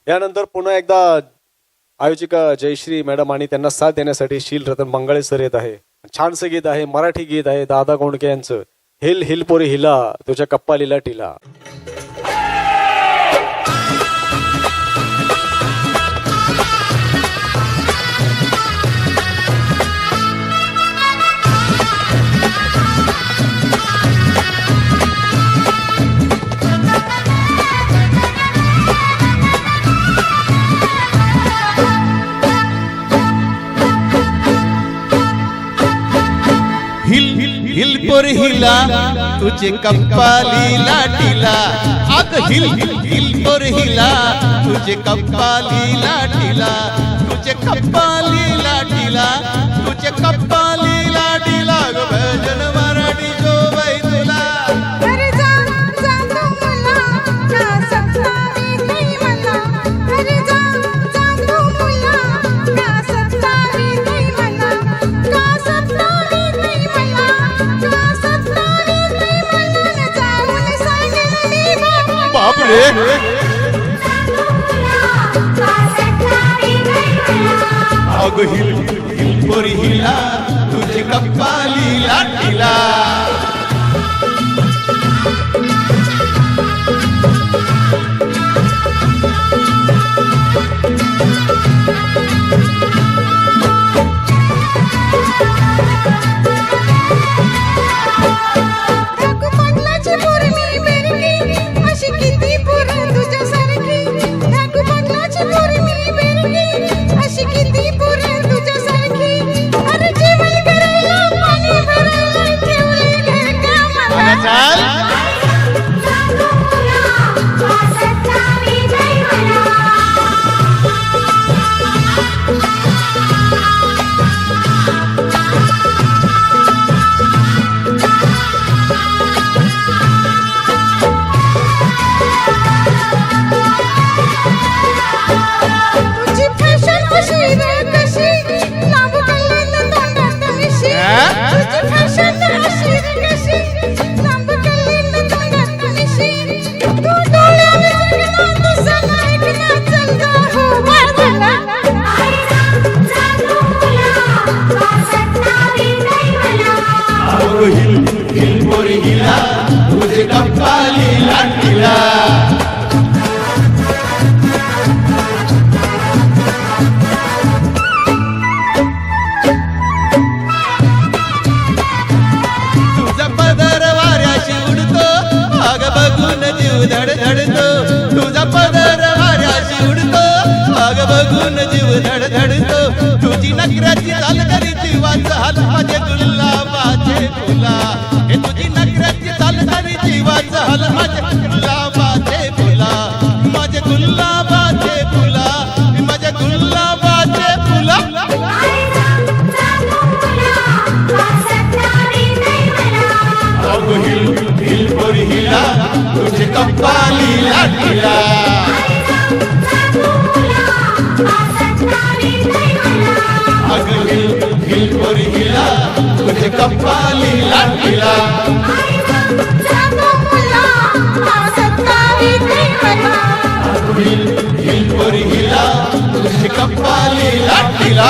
यानंतर पुन्हा एकदा आयोजिका जयश्री मॅडम आणि त्यांना साथ देण्यासाठी शील रतन मंगळे सर येत आहे. छानसं गीत आहे, मराठी गीत आहे दादा कोंडके यांचं. हिल हिल पोरी हिला तुझ्या कप्पालीला टिला. हिल पोर हिला तुझे कप्पालीला टिला. अग हिल हिल पोर हिला तुझे कप्पालीला टिला. तुझे कप्पालीला टिला. तुझे कप्पालीला टिला. ग भजन मराठी जो बाई तुला. बापरे अग हिल हिल पोर हिला तुझे कप्पालीला टिला. हिल हिल पोर हिला तुझे कप्पालीला टिला. तुझा पदर वाऱ्याशी उडतो अग बघून जीव धडधडतो. तुझा पदर वाऱ्याशी उडतो अग बघून जीव धडधडतो. तुझी नखऱ्याची चाल करी जीवाचा हाल माझे गुलाबाचे फुला. हे तुझी नखऱ्याची चाल करी जीवाचा हाल माझे गुलाबाचे फुला. माझे गुलाबाचे फुला. माझे गुलाबाचे फुला. अगो हिल हिल पोर हिला तुझे कप्पालीला टिला. अग हिल हिल पोर हिला तुझे कप्पालीला टिला. हिल हिल पोर हिला तुझे कप्पालीला टिला.